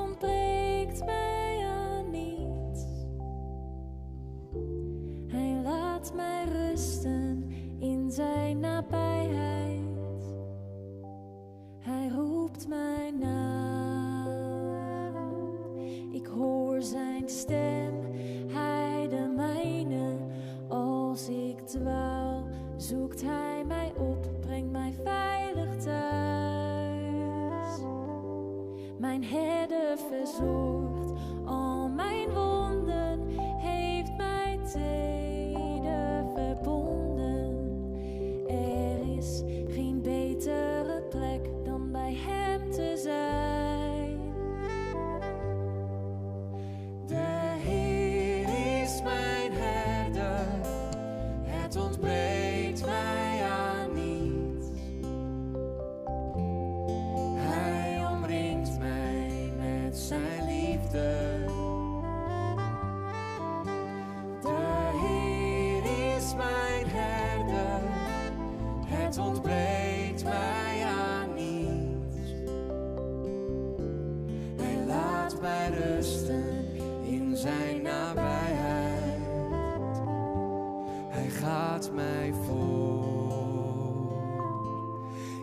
ontbreekt mij aan niets. Hij laat mij rusten in zijn nabijheid. Hij roept mij naam. Ik hoor zijn stem, hij de mijne. Als ik dwaal, zoekt hij mij op, brengt mij veilig thuis. Mijn herder verzorgt al mijn wonden, heeft mij teder verbonden. Er is geen betere plek dan bij hem te zijn. De Heer is mijn herder, het ontbreekt mij aan niets. Hij omringt mij met zijn liefde. De Heer is mijn herder, het ontbreekt mij aan niets. Hij laat mij rusten in zijn nabijheid. Hij gaat mij voor.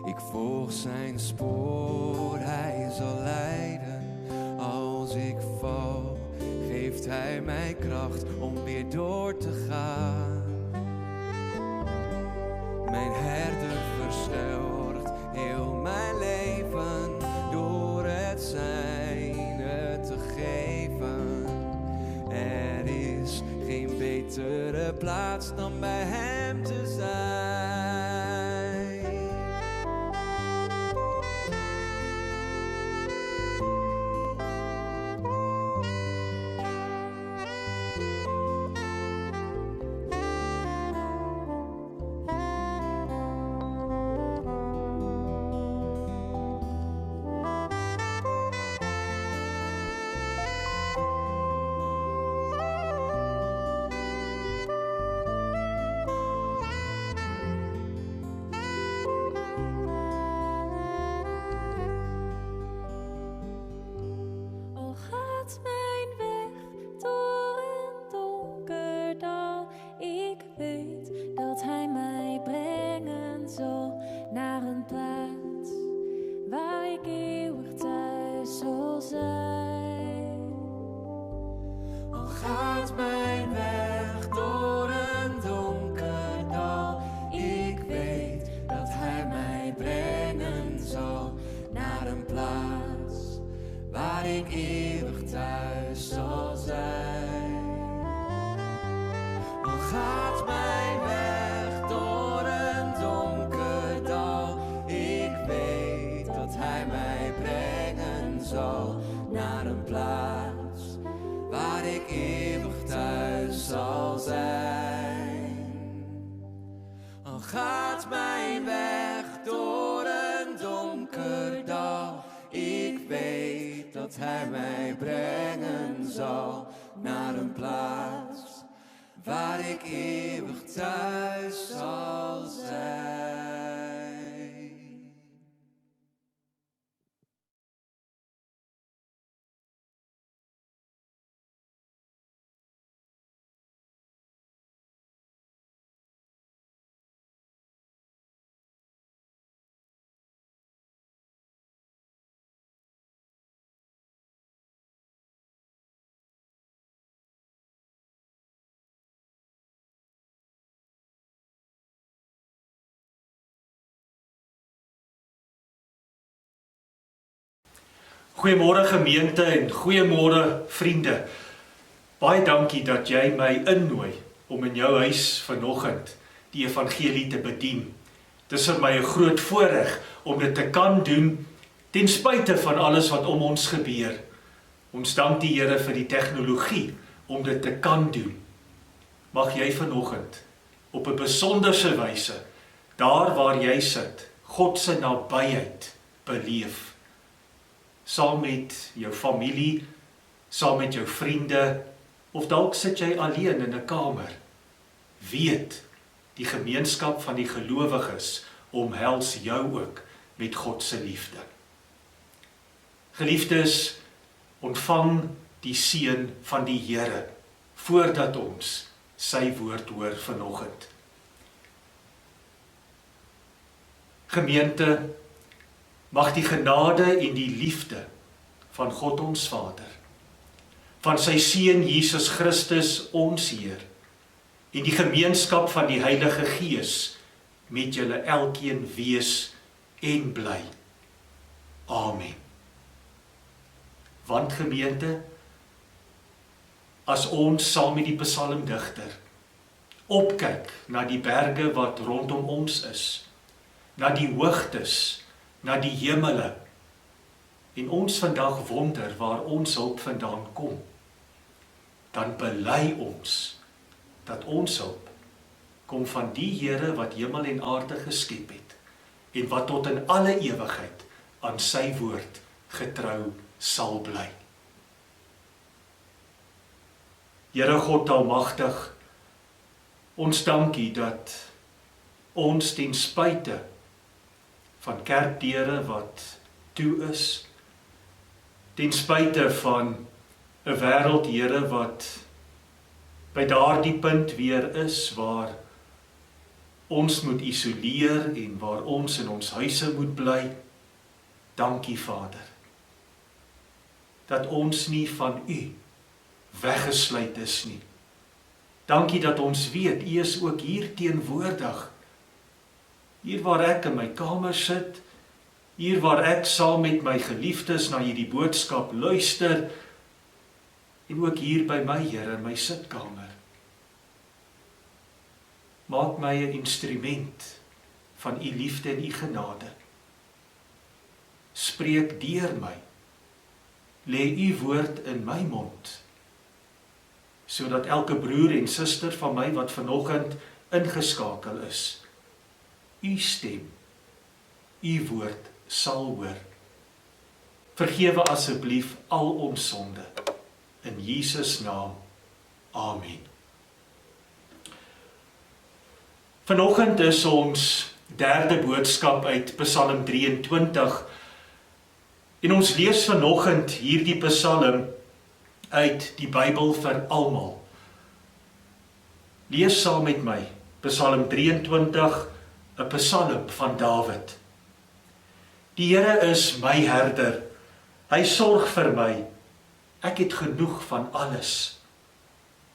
Ik volg zijn spoor, hij zal leiden. Als ik val, geeft hij mij kracht om weer door te gaan. Mijn herder verzorgt heel mijn leven door het zijne te geven. Er is geen betere plaats dan bij hem te zijn. Al gaat mijn weg door een donker dal, ik weet dat hij mij brengen zal naar een plaats waar ik eeuwig thuis zal zijn. Al gaat mijn weg door een donker dal, ik weet dat hij mij brengen zal naar een plaats waar ik eeuwig thuis zal zijn. Al gaat mijn weg door een donker dal, ik weet dat hij mij brengen zal naar een plaats waar ik eeuwig thuis zal zijn. Al gaat mijn weg door een donker dal, ik weet dat hij mij brengen zal naar een plaats waar ik eeuwig thuis zal zijn. Goeiemôre gemeente en goeiemôre vriende. Baie dankie dat jy my innooi om in jou huis vanoggend die evangelie te bedien. Dit is vir my 'n groot voorreg om dit te kan doen ten spyte van alles wat om ons gebeur. Ons dank die Here vir die tegnologie om dit te kan doen. Mag jy vanoggend op 'n besonderse wyse, daar waar jy sit, God se nabyheid beleef. Saam met jou familie, saam met jou vriende, of dalk sit jy alleen in 'n kamer. Weet, die gemeenskap van die gelowiges omhels jou ook met God se liefde. Geliefdes, ontvang die seën van die Here, voordat ons sy woord hoor vanoggend. Gemeente, mag die genade en die liefde van God ons Vader, van sy Seun Jesus Christus ons Heer, en die gemeenskap van die Heilige Gees met julle elkeen wees en bly. Amen. Want gemeente, as ons saam met die psalmdigter opkyk na die berge wat rondom ons is, na die hoogtes, na die hemele, en ons vandag wonder waar ons hulp vandaan kom, dan bely ons dat ons hulp kom van die Here wat hemel en aarde geskep het, en wat tot in alle ewigheid aan sy woord getrou sal bly. Here God almagtig, ons dankie dat ons ten spyte van kerkdeure wat toe is, ten spyte van 'n wêreld, Here, wat by daardie punt weer is waar ons moet isoleer en waar ons in ons huise moet bly. Dankie Vader, dat ons nie van U weggesluit is nie. Dankie dat ons weet, U is ook hier teenwoordig. Hier waar ek in my kamer sit, hier waar ek saam met my geliefdes na hierdie boodskap luister, en ook hier by my Here in my sitkamer. Maak my 'n instrument van U liefde en U genade. Spreek deur my. Lê U woord in my mond, sodat elke broer en suster van my wat vanoggend ingeskakel is, U stem, U woord sal hoor. Vergewe asseblief al ons sonde. In Jesus naam. Amen. Vanoggend is ons derde boodskap uit Psalm 23. En ons lees vanoggend hierdie Psalm uit die Bybel vir almal. Lees saam met my Psalm 23, 'n Psalm van Dawid. Die Here is my herder, hy sorg vir my, ek het genoeg van alles.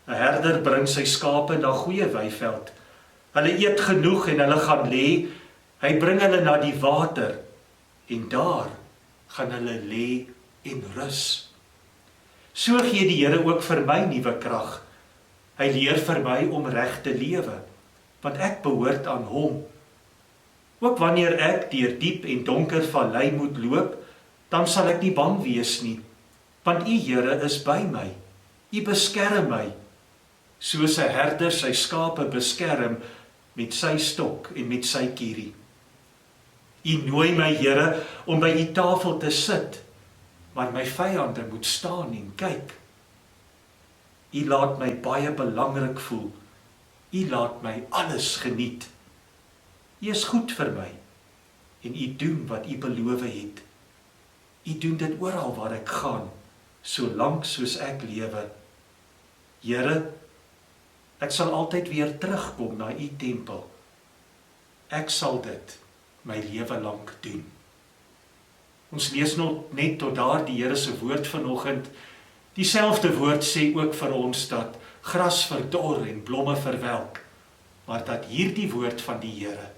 'n Herder bring sy skape na goeie weiveld, hulle eet genoeg en hulle gaan lê, hy bring hulle na die water, en daar gaan hulle lê en rus. So gee die Here ook vir my nuwe krag, hy leer vir my om reg te lewe, want ek behoort aan hom. Ook wanneer ek deur diep en donker vallei moet loop, dan sal ek nie bang wees nie, want U Here is by my, U beskerm my, soos 'n herder sy skape beskerm met sy stok en met sy kierie. U nooi my Here om by U tafel te sit, maar my vyande moet staan en kyk. U laat my baie belangrik voel, U laat my alles geniet. U is goed vir my, en U doen wat U beloof het. U doen dit oral waar ek gaan, solank soos ek lewe. Here, ek sal altyd weer terugkom na U tempel. Ek sal dit my lewe lank doen. Ons lees nog net tot daar die Here se woord vanoggend. Dieselfde woord sê ook vir ons dat gras verdor en blomme verwelk, maar dat hierdie woord van die Here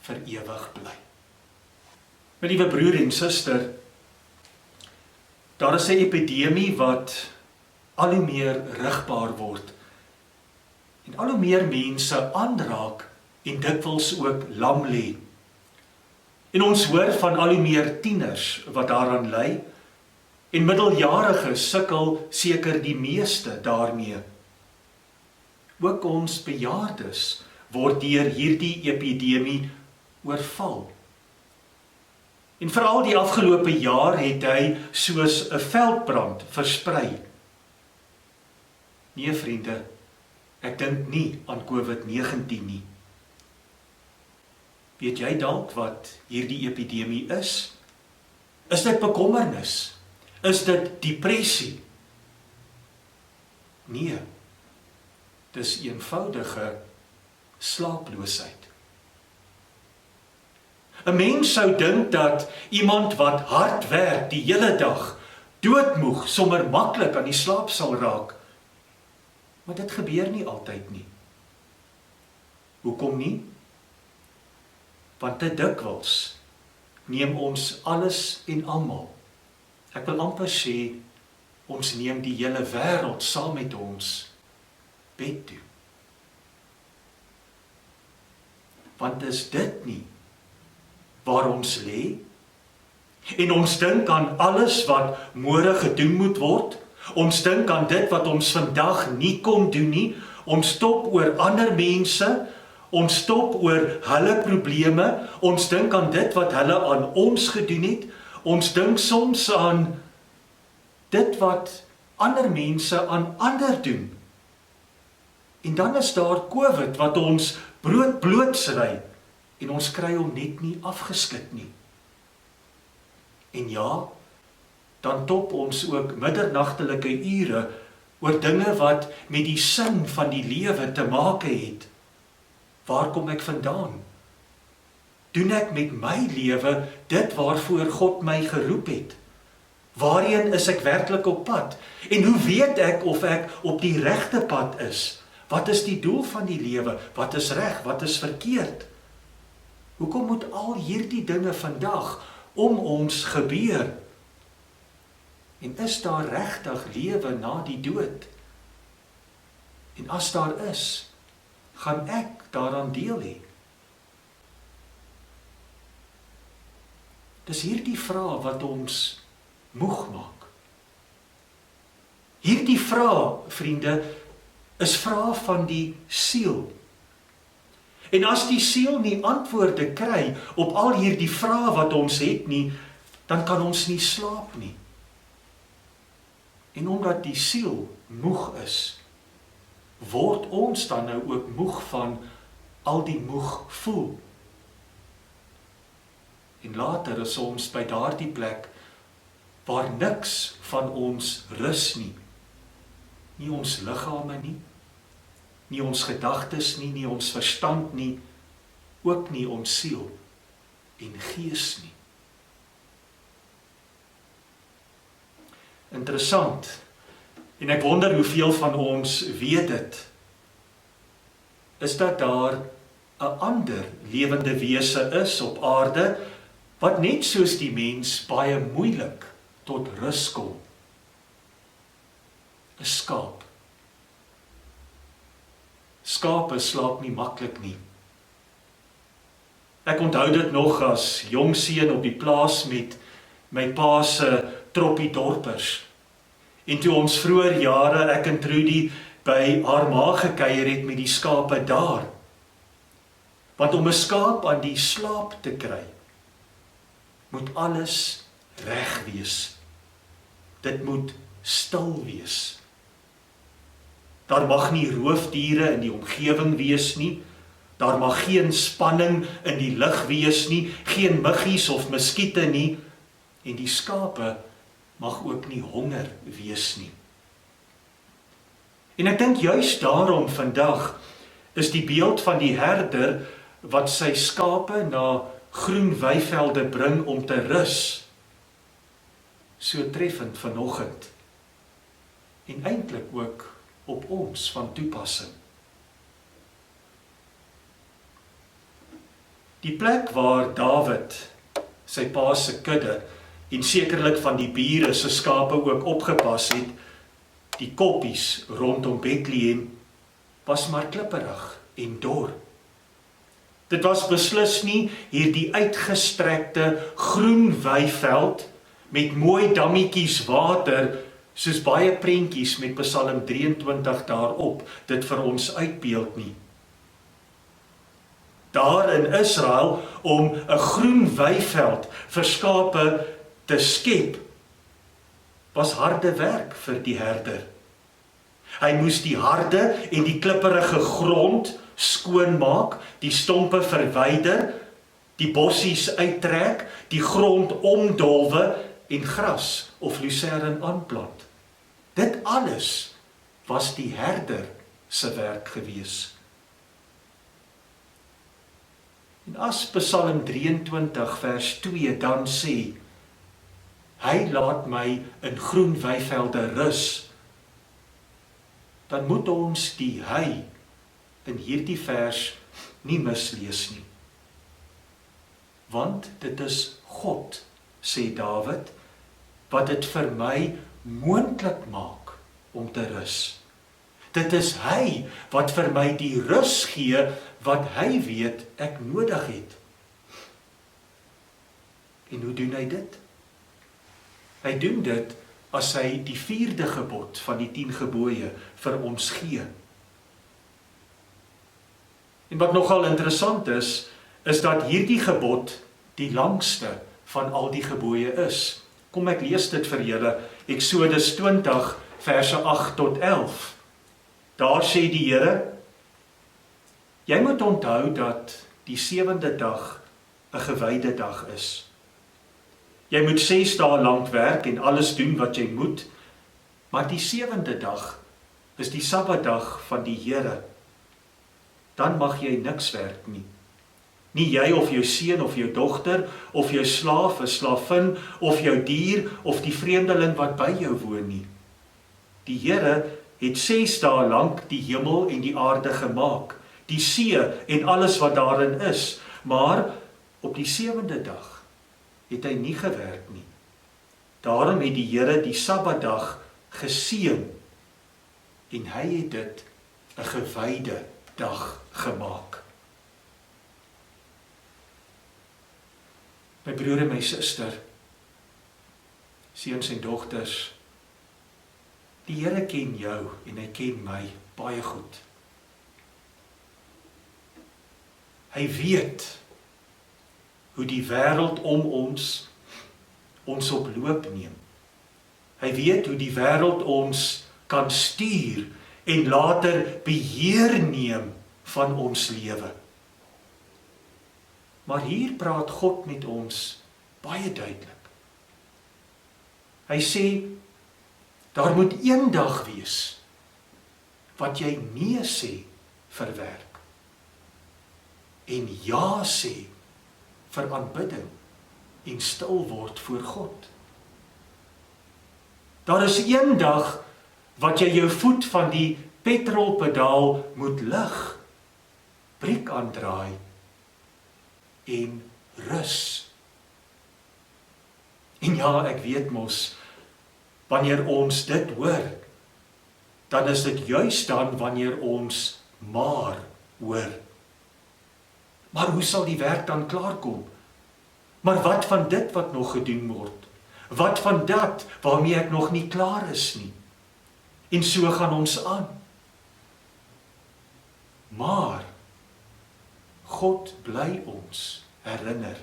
vir ewig bly. My liewe broer en suster, daar is 'n epidemie wat al hoe meer rigbaar word en al hoe meer mense aanraak en dikwels ook lam lê. En ons hoor van al hoe meer tieners wat daaraan ly, en middeljariges sukkel seker die meeste daarmee. Ook ons bejaardes word deur hierdie epidemie oorval. En veral die afgelope jaar het hy soos 'n veldbrand versprei. Nee vriende, ek dink nie aan COVID-19 nie. Weet jy dalk wat hierdie epidemie is? Is dit bekommernis? Is dit depressie? Nee, dis eenvoudige slaaploosheid. 'n Mens sou dink dat iemand wat hard werk die hele dag, doodmoeg, sommer maklik aan die slaap sal raak. Maar dit gebeur nie altyd nie. Hoekom nie? Want te dikwels neem ons alles en almal. Ek wil amper sê, ons neem die hele wêreld saam met ons bed toe. Want is dit nie waar ons lê? En ons dink aan alles wat môre gedoen moet word. Ons dink aan dit wat ons vandag nie kon doen nie. Ons stop oor ander mense. Ons stop oor hulle probleme. Ons dink aan dit wat hulle aan ons gedoen het. Ons dink soms aan dit wat ander mense aan ander doen. En dan is daar COVID wat ons brood blootsry en ons kry hom net nie afgeskit nie. En ja, dan top ons ook middernagtelike ure oor dinge wat met die sin van die lewe te maak het. Waar kom ek vandaan? Doen ek met my lewe dit waarvoor God my geroep het? Waarheen is ek werklik op pad? En hoe weet ek of ek op die regte pad is? Wat is die doel van die lewe? Wat is reg? Wat is verkeerd? Hoekom moet al hierdie dinge vandag om ons gebeur? En is daar regtig lewe na die dood? En as daar is, gaan ek daaraan deel hê? Dis hierdie vraag wat ons moeg maak. Hierdie vraag, vriende, is vraag van die siel. En as die siel nie antwoorde kry op al hierdie vrae wat ons het nie, dan kan ons nie slaap nie. En omdat die siel moeg is, word ons dan nou ook moeg van al die moeg voel. En later is ons by daardie plek waar niks van ons rus nie. Nie ons liggame nie, nie ons gedagtes nie, nie ons verstand nie, ook nie ons siel en gees nie. Interessant, en ek wonder hoeveel van ons weet dit, is dat daar 'n ander lewende wese is op aarde, wat net soos die mens baie moeilik tot rus kom. 'n Skaap. Skape slaap nie maklik nie. Ek onthou dit nog as jong seun op die plaas met my pa se troppie dorpers. En toe ons vroeër jare, ek en Trudy, by haar ma gekuier het met die skape daar. Want om 'n skaap aan die slaap te kry, moet alles reg wees. Dit moet stil wees. Daar mag nie roofdiere in die omgewing wees nie. Daar mag geen spanning in die lug wees nie, geen muggies of muskiete nie, en die skape mag ook nie honger wees nie. En ek dink juist daarom vandag is die beeld van die herder wat sy skape na groen weivelde bring om te rus, so treffend vanoggend, en eintlik ook op ons van toepassing. Die plek waar Dawid sy pa se kudde en sekerlik van die bure se skape ook opgepas het, die koppies rondom Bethlehem, was maar klipperig en dor. Dit was beslis nie hierdie uitgestrekte groen weiveld met mooi dammetjies water, soos baie prentjies met Psalm 23 daarop dit vir ons uitbeeld nie. Daar in Israel, om 'n groen weiveld vir skape te skep, was harde werk vir die herder. Hy moes die harde en die klipperige grond skoonmaak, die stompe verwyder, die bossies uittrek, die grond omdolwe en gras of lucern aanplant. Dit alles was die herder se werk gewees. En as Psalm 23 vers 2 dan sê, hy laat my in groen weivelde rus, dan moet ons die hy in hierdie vers nie mislees nie. Want dit is God, sê Dawid, wat dit vir my moontlik maak om te rus. Dit is hy wat vir my die rus gee wat hy weet ek nodig het. En hoe doen hy dit? Hy doen dit as hy die 4de gebod van die 10 gebooie vir ons gee. En wat nogal interessant is dat hierdie gebod die langste van al die gebooie is. Kom ek lees dit vir julle, Eksodus 20 verse 8 tot 11. Daar sê die Here, jy moet onthou dat die 7de dag 'n gewyde dag is. Jy moet 6 dae lank werk en alles doen wat jy moet, maar die 7de dag is die Sabbatdag van die Here. Dan mag jy niks werk nie. Nie jy of jou seun of jou dogter, of jou slaaf, 'n slavin, of jou dier, of die vreemdeling wat by jou woon nie. Die Here het 6 dae lank die hemel en die aarde gemaak, die see en alles wat daarin is, maar op die 7de dag het hy nie gewerk nie. Daarom het die Here die Sabbatdag geseën en hy het dit 'n gewyde dag gemaak. My broer en my suster, seuns en dogters, die Here ken jou en hy ken my baie goed. Hy weet hoe die wêreld om ons op loop neem. Hy weet hoe die wêreld ons kan stuur en later beheer neem van ons lewe. Maar hier praat God met ons baie duidelik. Hy sê, daar moet een dag wees wat jy nee sê vir werk en ja sê vir aanbidding en stil word voor God. Daar is een dag wat jy jou voet van die petrolpedaal moet lig, briek aandraai en rus. En ja, ek weet mos, wanneer ons dit hoor, dan is dit juist dan wanneer ons maar hoor. Maar hoe sal die werk dan klaarkom? Maar wat van dit wat nog gedoen word? Wat van dat waarmee ek nog nie klaar is nie? En so gaan ons aan. Maar God bly ons herinner.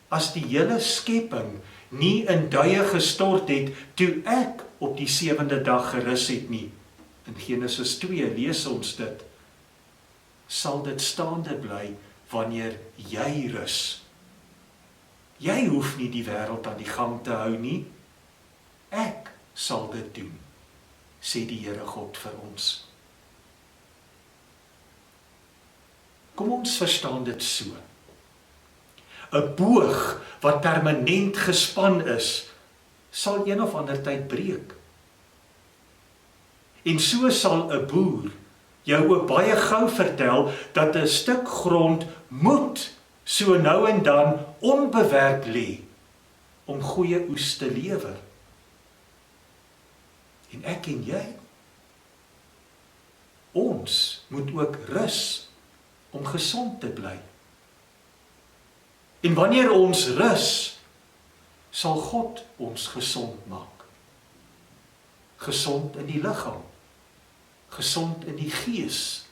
As die hele skepping nie in duie gestort het toe ek op die 7de dag gerus het nie, in Genesis 2 lees ons dit, sal dit staande bly wanneer jy rus. Jy hoef nie die wêreld aan die gang te hou nie, ek sal dit doen, sê die Here God vir ons. Kom ons verstaan dit so. 'n boog wat permanent gespan is, sal een of ander tyd breek. En so sal 'n boer jou ook baie gou vertel dat 'n stuk grond moet so nou en dan onbewerk lê om goeie oes te lewer. En ek en jy, ons moet ook rus om gesond te bly. En wanneer ons rus, sal God ons gesond maak. Gesond in die liggaam, gesond in die gees,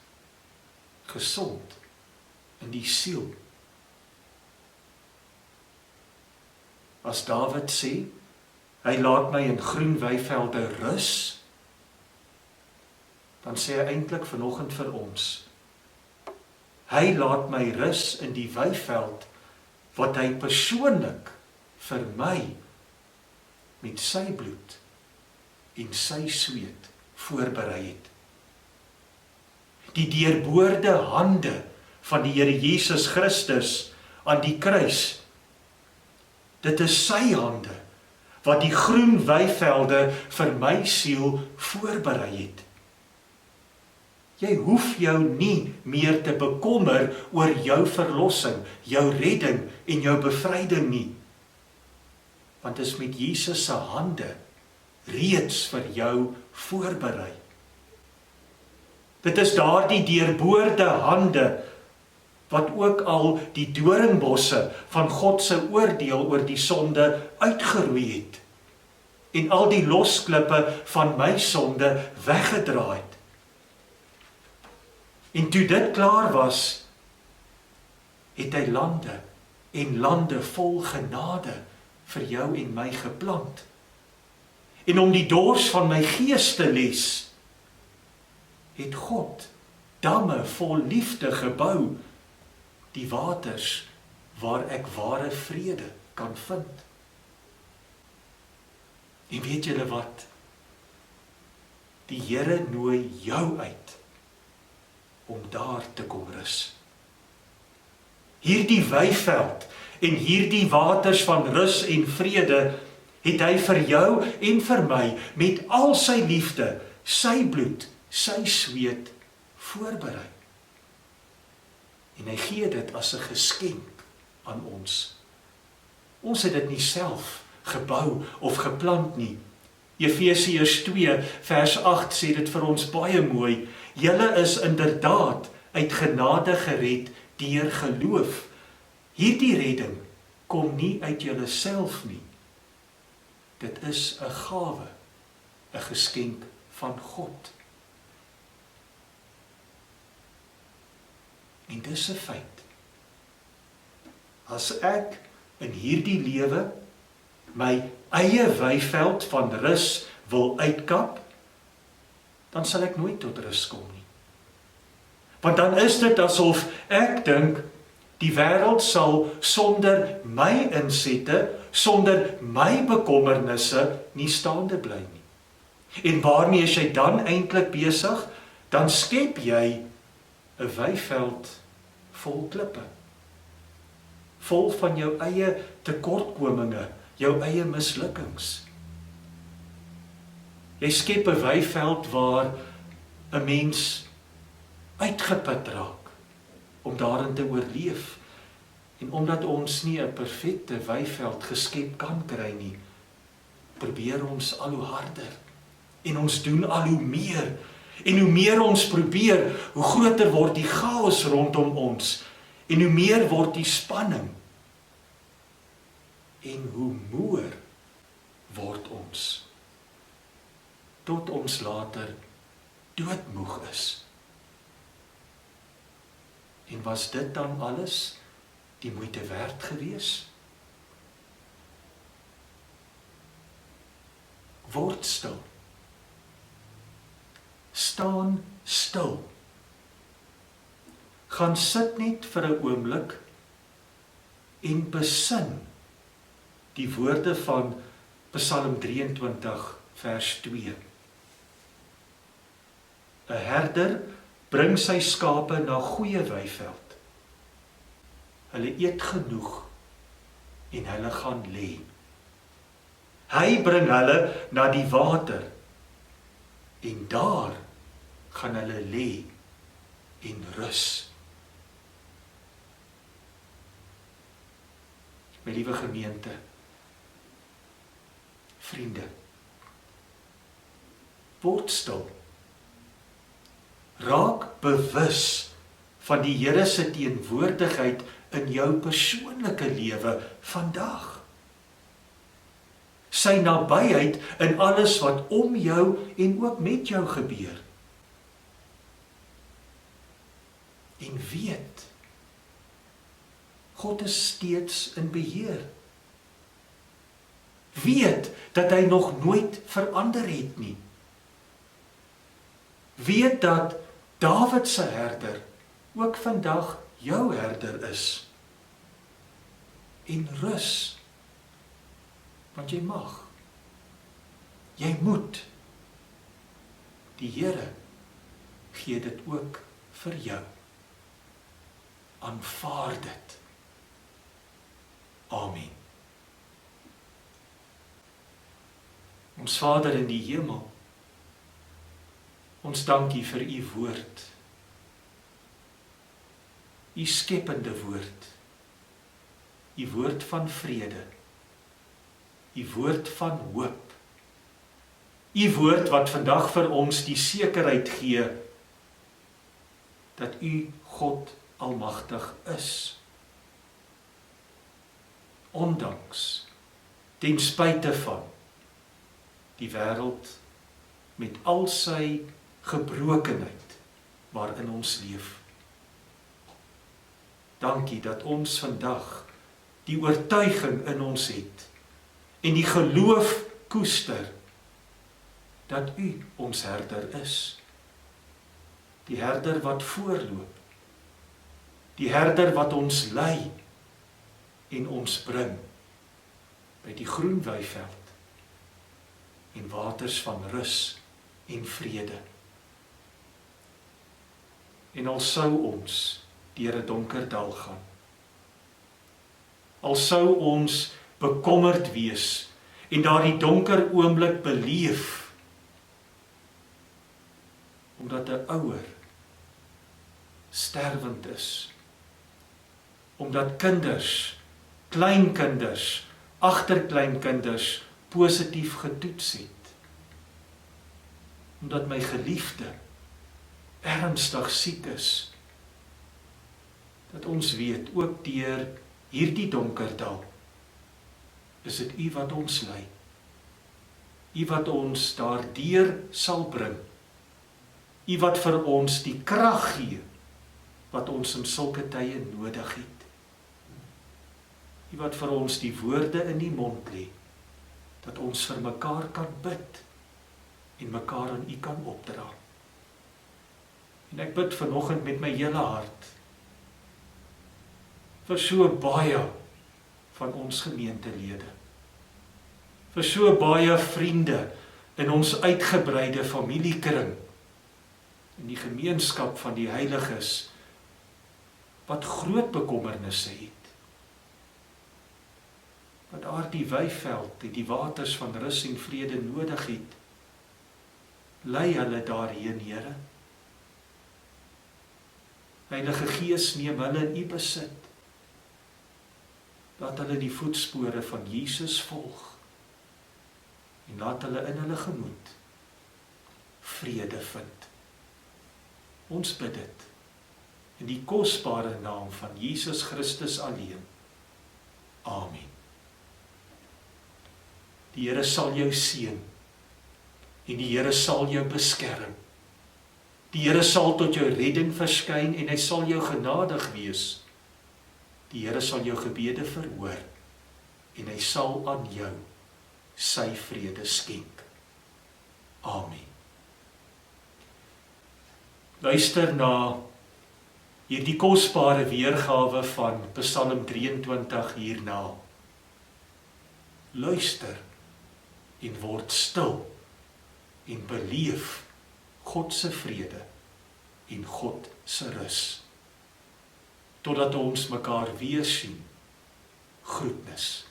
gesond in die siel. As Dawid sê, hy laat my in groen weivelde rus, dan sê hy eintlik vanoggend vir ons, hy laat my rus in die weiveld wat hy persoonlik vir my met sy bloed en sy sweet voorberei het. Die deurboorde hande van die Here Jesus Christus aan die kruis, dit is sy hande wat die groen weivelde vir my siel voorberei het. Jy hoef jou nie meer te bekommer oor jou verlossing, jou redding en jou bevryding nie. Want is met Jesus se hande reeds vir jou voorberei. Dit is daardie deurboorde hande wat ook al die doringbosse van God se oordeel oor die sonde uitgeroei het en al die losklippe van my sonde weggedraai het. En toe dit klaar was, het hy lande en lande vol genade vir jou en my geplant. En om die dors van my gees te les, het God damme vol liefde gebou, die waters waar ek ware vrede kan vind. En weet julle wat? Die Here nooi jou uit om daar te kom rus. Hierdie weiveld en hierdie waters van rus en vrede het hy vir jou en vir my met al sy liefde, sy bloed, sy sweet voorberei. En hy gee dit as 'n geskenk aan ons. Ons het dit nie self gebou of geplant nie. Efesiërs 2 vers 8 sê dit vir ons baie mooi. Julle is inderdaad uit genade gered deur geloof. Hierdie redding kom nie uit julle self nie. Dit is 'n gawe, 'n geskenk van God. En dis 'n feit. As ek in hierdie lewe my eie weiveld van rus wil uitkap, dan sal ek nooit tot rus kom nie. Want dan is dit asof ek dink, die wêreld sal sonder my insette, sonder my bekommernisse nie staande bly nie. En waarmee is jy dan eintlik besig? Dan skep jy 'n weiveld vol klippe. Vol van jou eie tekortkominge, jou eie mislukkings. Jy skep 'n weiveld waar 'n mens uitgeput raak om daarin te oorleef. En omdat ons nie 'n perfekte weiveld geskep kan kry nie, probeer ons al hoe harder. En ons doen al hoe meer. En hoe meer ons probeer, hoe groter word die chaos rondom ons. En hoe meer word die spanning. En hoe moer word ons. Tot ons later doodmoeg is. En was dit dan alles die moeite werd gewees? Word stil. Staan stil. Gaan sit net vir 'n oomblik en besin die woorde van Psalm 23 vers 2. 'n herder bring sy skape na goeie weiveld. Hulle eet genoeg en hulle gaan lê. Hy bring hulle na die water en daar gaan hulle lê en rus. My liewe gemeente, vriende, word stil. Raak bewus van die Here se teenwoordigheid in jou persoonlike lewe vandag. Sy nabyheid in alles wat om jou en ook met jou gebeur. En weet, God is steeds in beheer. Weet dat hy nog nooit verander het nie. Weet dat Dawid se herder ook vandag jou herder is. En rus Want jy mag. Jy moet. Die Here gee dit ook vir jou. Aanvaar dit. Amen. Ons Vader in die hemel, ons dankie vir u woord. U skepende woord. U woord van vrede. U woord van hoop. U woord wat vandag vir ons die sekerheid gee dat u God almagtig is. Ondanks, ten spyte van die wêreld met al sy gebrokenheid waarin ons leef. Dankie dat ons vandag die oortuiging in ons het en die geloof koester dat u ons herder is. Die herder wat voorloop. Die herder wat ons lei en ons bring by die groen weiveld en waters van rus en vrede. En al sou ons deur 'n donker dal gaan, al sou ons bekommerd wees en daardie donker oomblik beleef, omdat 'n ouer sterwend is, omdat kinders, kleinkinders, agterkleinkinders positief getoets het, omdat my geliefde ernstig siek is, dat ons weet, ook deur hierdie donker dal, is dit u wat ons lei, u wat ons daardeur sal bring, u wat vir ons die krag gee, wat ons in sulke tye nodig het, u wat vir ons die woorde in die mond lê, dat ons vir mekaar kan bid, en mekaar aan u kan opdra. En ek bid vanoggend met my hele hart, vir so baie van ons gemeentelede, vir so baie vriende in ons uitgebreide familiekring, in die gemeenskap van die heiliges, wat groot bekommernisse het, wat daar die weiveld en die waters van rus en vrede nodig het, lei hulle daarheen, Here. Heilige Gees, neem hulle in u besit, laat hulle die voetspore van Jesus volg, en laat hulle in hulle gemoed vrede vind. Ons bid dit in die kosbare naam van Jesus Christus alleen. Amen. Die Here sal jou seën, en die Here sal jou beskerm. Die Here sal tot jou redding verskyn, en hy sal jou genadig wees. Die Here sal jou gebede verhoor, en hy sal aan jou sy vrede skenk. Amen. Luister na hierdie kosbare weergawe van Psalm 23 hierna. Luister en word stil en beleef God se vrede en God se rus. Totdat ons mekaar weer sien. Groetnis.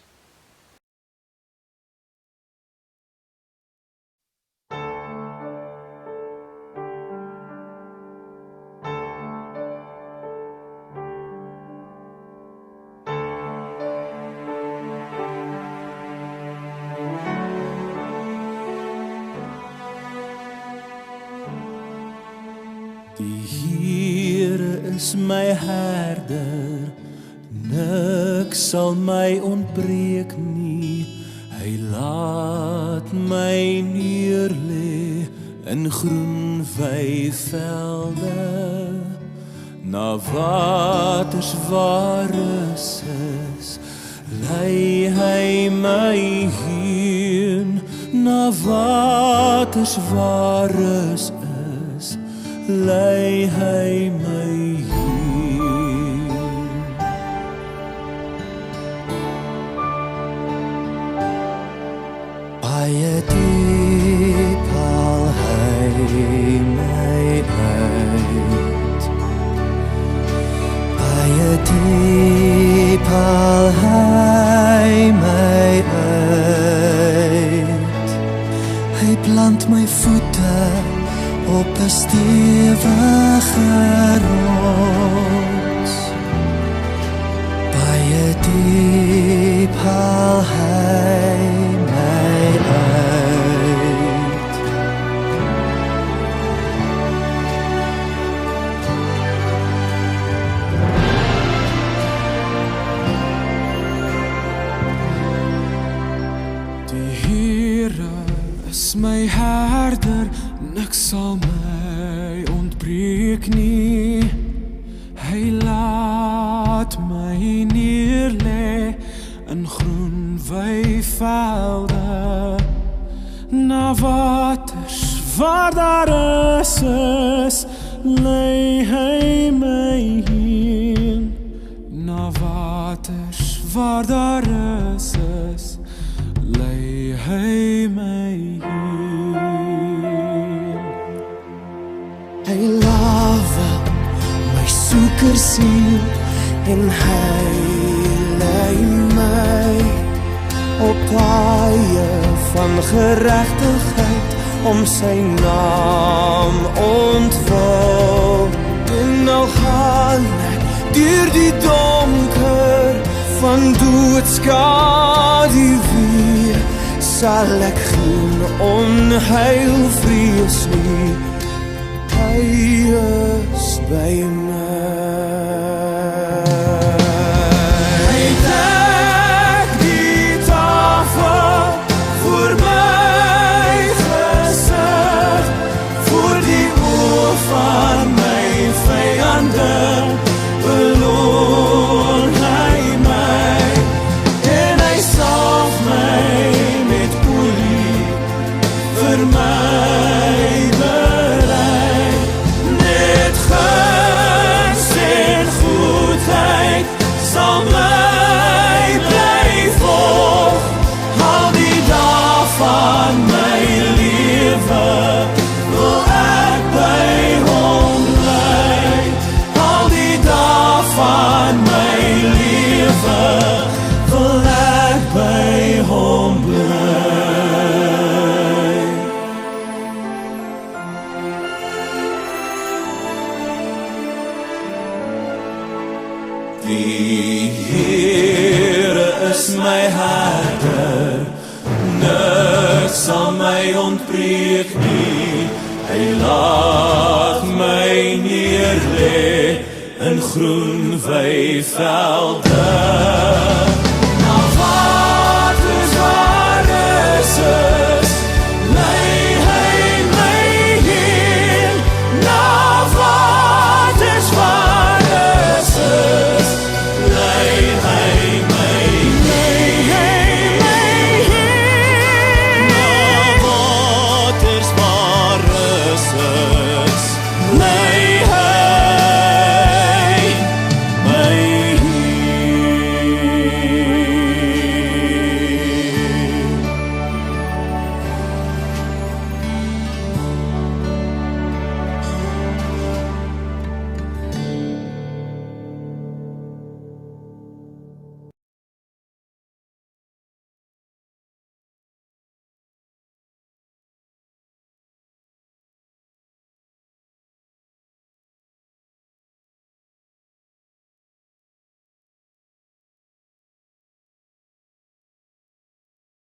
Die Here is my herder, niks sal my ontbreek nie. Hy laat my neerlê in groen weivelde, na waters waar rus is, lei hy my heen, na waters waar rus is, lei hy my heen. baie diep haal hy my uit. Baie diep haal hy my uit. Hy plant my voete op 'n stewige rots. Baie diep haal hy my uit. Die Here is my herder, niks sal my ontbreek nie. Hy laat my neerlê in groen weivelde, na waters waar daar is, lei hy my heen. Na waters waar daar is, lei hy my heen. Hy lawe my soekersiel en hy lei my op paaie van geregtigheid om sy naam ontwil. En al gaan ek deur die donker van doodskaduwee, sal ek geen onheil vrees nie. Hy is by my. Hy dek die tafel voor my gesig, voor die oë van my vyande beloon hy my, en hy salf my met olie vir my. Sal my bly volg, al die dae van my lewe, wil ek by hom bly. Al die dae van my lewe, wil ek by hom bly. Die Here is my herder, niks sal my ontbreek nie. Hy laat my neerlê in groen weivelde.